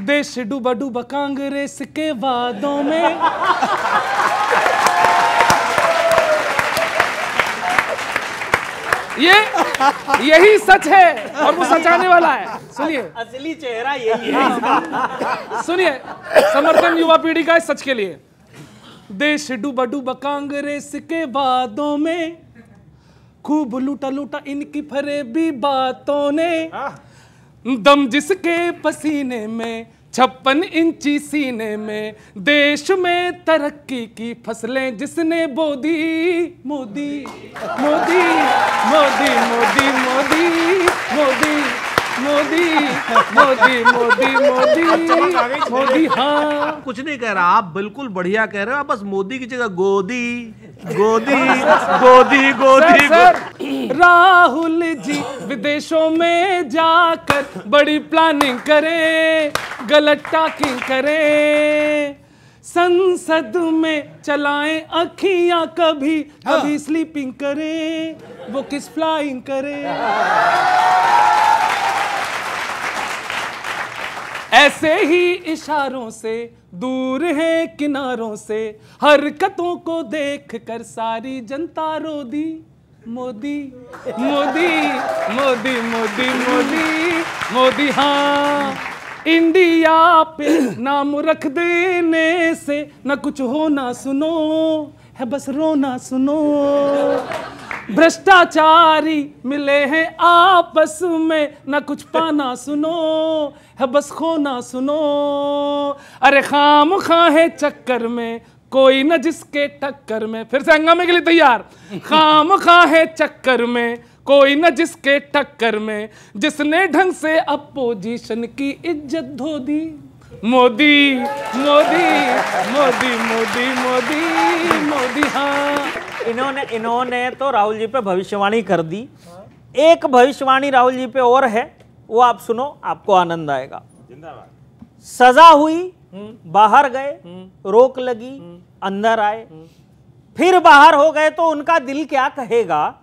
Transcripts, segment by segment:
देश डूबा डूबा कांग्रेस के वादों में। यही सच है और वो सच आने वाला है। सुनिए, असली चेहरा यही है। सुनिए, समर्थन युवा पीढ़ी का इस सच के लिए। देश डूबा डूबा कांग्रेस के वादों में, खूब लूटा लूटा इनकी फरेबी बातों ने, दम जिसके पसीने में 56 इंची सीने में, देश में तरक्की की फसलें जिसने बो दी। मोदी मोदी मोदी मोदी मोदी मोदी मोदी मोदी मोदी मोदी मोदी। हाँ, कुछ नहीं कह रहा, आप बिल्कुल बढ़िया कह रहे हो। बस मोदी की जगह गोदी गोदी गोदी गोदी। सर, राहुल जी विदेशों में जाकर बड़ी प्लानिंग करें, गलत टॉकिंग करें, संसद में चलाएं अखियां, कभी कभी स्लीपिंग करें, वो किस फ्लाइंग करें। ऐसे ही इशारों से दूर है किनारों से, हरकतों को देख कर सारी जनता रो दी। मोदी मोदी मोदी मोदी मोदी मोदी। हाँ, इंडिया पे नाम रख देने से न कुछ होना सुनो, है बस रोना सुनो। भ्रष्टाचारी मिले हैं आपस में, न कुछ पाना सुनो, है बस खोना सुनो। अरे खाम खा है चक्कर में कोई न जिसके टक्कर में, फिर से हंगामे के लिए तैयार। खाम खा है चक्कर में कोई न जिसके टक्कर में, जिसने ढंग से अपोजिशन की इज्जत धो दी। मोदी मोदी मोदी मोदी मोदी मोदी। हाँ, इन्होंने तो राहुल जी पे भविष्यवाणी कर दी। एक भविष्यवाणी राहुल जी पे और है, वो आप सुनो, आपको आनंद आएगा। सजा हुई, बाहर गए, रोक लगी, अंदर आए, फिर बाहर हो गए, तो उनका दिल क्या कहेगा?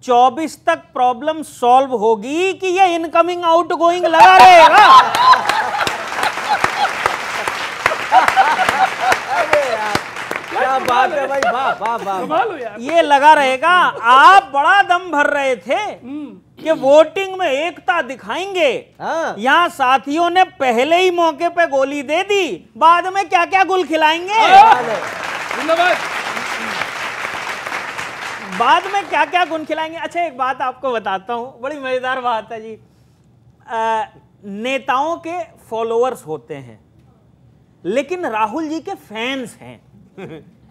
24 तक प्रॉब्लम सॉल्व होगी कि ये इनकमिंग आउटगोइंग लगा रहेगा? क्या बात है भाई, वाह वाह वाह। ये लगा रहेगा। आप बड़ा दम भर रहे थे कि वोटिंग में एकता दिखाएंगे, यहाँ साथियों ने पहले ही मौके पे गोली दे दी, बाद में क्या क्या गुल खिलाएंगे, बाद में क्या क्या गुण खिलाएंगे। अच्छा, एक बात आपको बताता हूं, बड़ी मजेदार बात है जी। नेताओं के फॉलोअर्स होते हैं, लेकिन राहुल जी के फैंस हैं।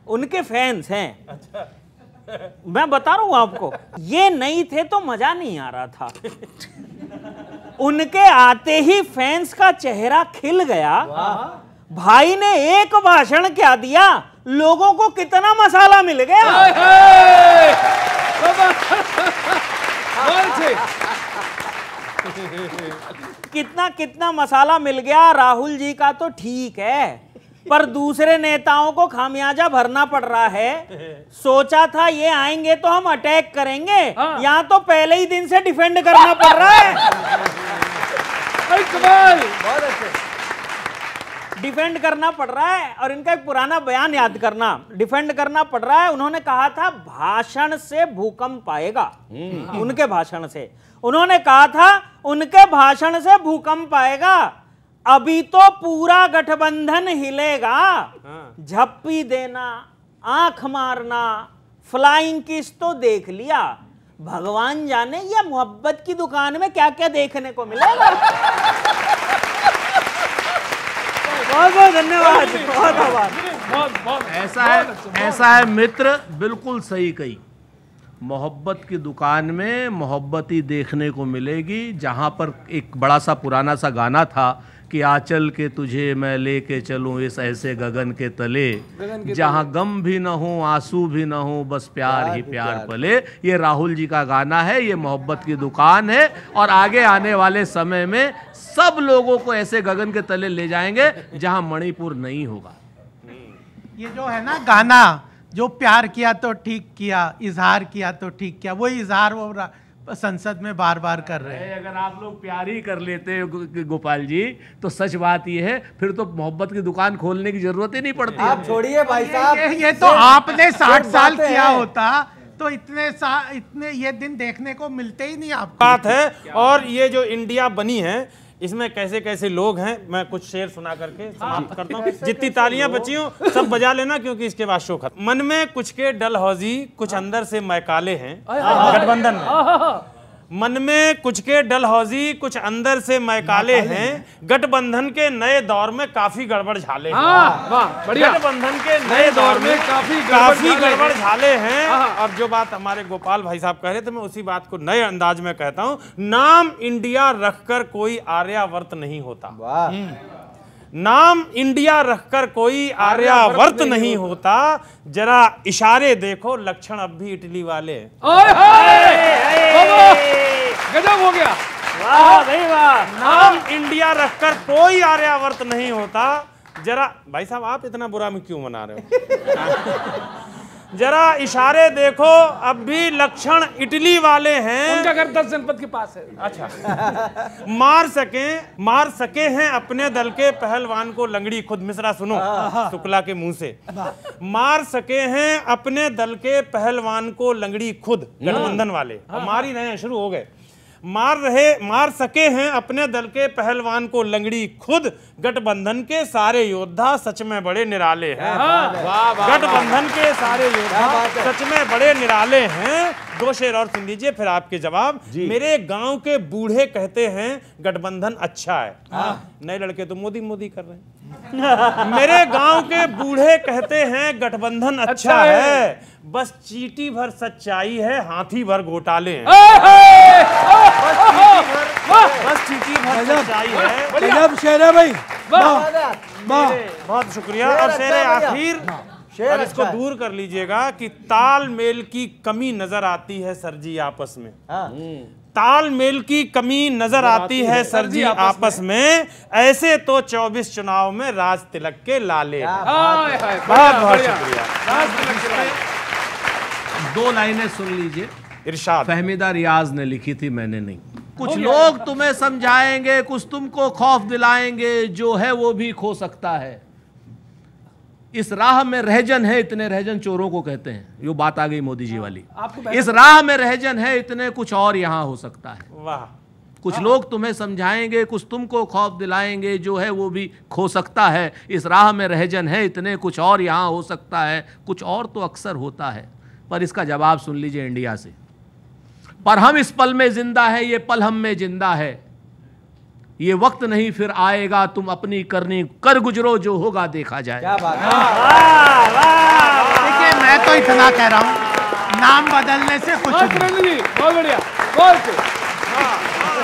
उनके फैंस हैं। अच्छा। मैं बता रहा हूं आपको, ये नहीं थे तो मजा नहीं आ रहा था। उनके आते ही फैंस का चेहरा खिल गया। भाई ने एक भाषण क्या दिया, लोगों को कितना मसाला मिल गया। कितना कितना मसाला मिल गया। राहुल जी का तो ठीक है, पर दूसरे नेताओं को खामियाजा भरना पड़ रहा है। सोचा था ये आएंगे तो हम अटैक करेंगे, यहाँ तो पहले ही दिन से डिफेंड करना पड़ रहा है। बहुत अच्छे, डिफेंड करना पड़ रहा है। और इनका एक पुराना बयान याद करना, डिफेंड करना पड़ रहा है। उन्होंने कहा था भाषण से भूकंप आएगा। उनके भाषण से उन्होंने कहा था, उनके भाषण से भूकंप आएगा। अभी तो पूरा गठबंधन हिलेगा। झप्पी देना, आंख मारना, फ्लाइंग किस तो देख लिया। भगवान जाने ये मोहब्बत की दुकान में क्या क्या देखने को मिलेगा। बहुत बहुत धन्यवाद। बहुत ऐसा है मित्र, बिल्कुल सही कही। मोहब्बत की दुकान में मोहब्बत ही देखने को मिलेगी। जहाँ पर एक बड़ा सा पुराना सा गाना था कि आंचल के तुझे मैं लेके चलूँ इस ऐसे गगन के तले, जहाँ गम भी न हो आंसू भी न हो बस प्यार ही प्यार पले। ये राहुल जी का गाना है, ये मोहब्बत की दुकान है। और आगे आने वाले समय में सब लोगों को ऐसे गगन के तले ले जाएंगे जहाँ मणिपुर नहीं होगा। ये जो है ना गाना, जो प्यार किया तो ठीक किया, इजहार किया तो ठीक किया, वही इजहार वो संसद में बार बार कर रहे हैं। अगर आप लोग प्यार ही कर लेते गोपाल जी, तो सच बात ये है फिर तो मोहब्बत की दुकान खोलने की जरूरत ही नहीं पड़ती। आप छोड़िए भाई साहब, ये तो आपने 60 साल किया होता तो इतने ये दिन देखने को मिलते ही नहीं आपको। बात है। और ये जो इंडिया बनी है इसमें कैसे कैसे लोग हैं, मैं कुछ शेर सुना करके समाप्त करता हूँ। जितनी तालियां बची हो सब बजा लेना, क्योंकि इसके बाद शो खत्म। मन में कुछ के डलहौजी, कुछ अंदर से मैकाले हैं गठबंधन में। मन में कुछ के डलहौजी, कुछ अंदर से मैकाले हैं, गठबंधन के नए दौर में काफी गड़बड़ झाले हैं। वाह बढ़िया। गठबंधन के नए दौर में काफी गड़बड़ झाले हैं। अब जो बात हमारे गोपाल भाई साहब कह रहे थे, मैं उसी बात को नए अंदाज में कहता हूं। नाम इंडिया रखकर कोई आर्यावर्त नहीं होता। नाम इंडिया रखकर कोई आर्यावर्त नहीं होता। जरा इशारे देखो, लक्षण अब भी इटली वाले हैं। गजब हो गया। वाह भाई वाह। नाम इंडिया रखकर कोई आर्यावर्त नहीं होता। जरा भाई साहब आप इतना बुरा में क्यों मना रहे हो? जरा इशारे देखो, अब भी लक्षण इटली वाले हैं। उनका घर 10 जनपद के पास है। अच्छा। मार सके हैं अपने दल के पहलवान को लंगड़ी खुद। मिश्रा सुनो शुक्ला के मुंह से। मार सके हैं अपने दल के पहलवान को लंगड़ी खुद, गठबंधन वाले। मार ही रहे हैं, शुरू हो गए। मार सके हैं अपने दल के पहलवान को लंगड़ी खुद, गठबंधन के सारे योद्धा सच में बड़े निराले हैं। गठबंधन के सारे योद्धा सच में बड़े निराले हैं। 2 शेर और सुन लीजिए, फिर आपके जवाब। मेरे गांव के बूढ़े कहते हैं गठबंधन अच्छा है। नए लड़के तो मोदी मोदी कर रहे हैं। मेरे गांव के बूढ़े कहते हैं गठबंधन अच्छा है, बस चीटी भर सच्चाई है, हाथी भर घोटाले हैं। बस चीटी भर सच्चाई है। जनाब शेर है भाई, बहुत शुक्रिया। और शेर आखिर, और इसको दूर कर लीजिएगा कि तालमेल की कमी नजर आती है सर जी आपस में। तालमेल की कमी नजर आती है सर जी आपस में, ऐसे तो 24 चुनाव में राज तिलक के लाले। बहुत बहुत शुक्रिया। 2 लाइनें सुन लीजिए। इरशाद। फहमीदा रियाज ने लिखी थी, मैंने नहीं। कुछ लोग तुम्हें समझाएंगे, कुछ तुमको खौफ दिलाएंगे, जो है वो भी खो सकता है। इस राह में रहजन है इतने, रहजन चोरों को कहते हैं। ये बात आ गई मोदी जी वाली। इस राह में रहजन है इतने, कुछ और यहां हो सकता है। वाह। कुछ लोग तुम्हें समझाएंगे, कुछ तुमको खौफ दिलाएंगे, जो है वो भी खो सकता है। इस राह में रहजन है इतने, कुछ और यहां हो सकता है। कुछ और तो अक्सर होता है। पर इसका जवाब सुन लीजिए इंडिया से। पर हम इस पल में जिंदा है, ये पल हम में जिंदा है। ये वक्त नहीं फिर आएगा, तुम अपनी करनी कर गुजरो, जो होगा देखा जाए। क्या बात है। देखिए मैं तो इतना कह रहा हूँ, नाम बदलने से कुछ बहुत बढ़िया। बहुत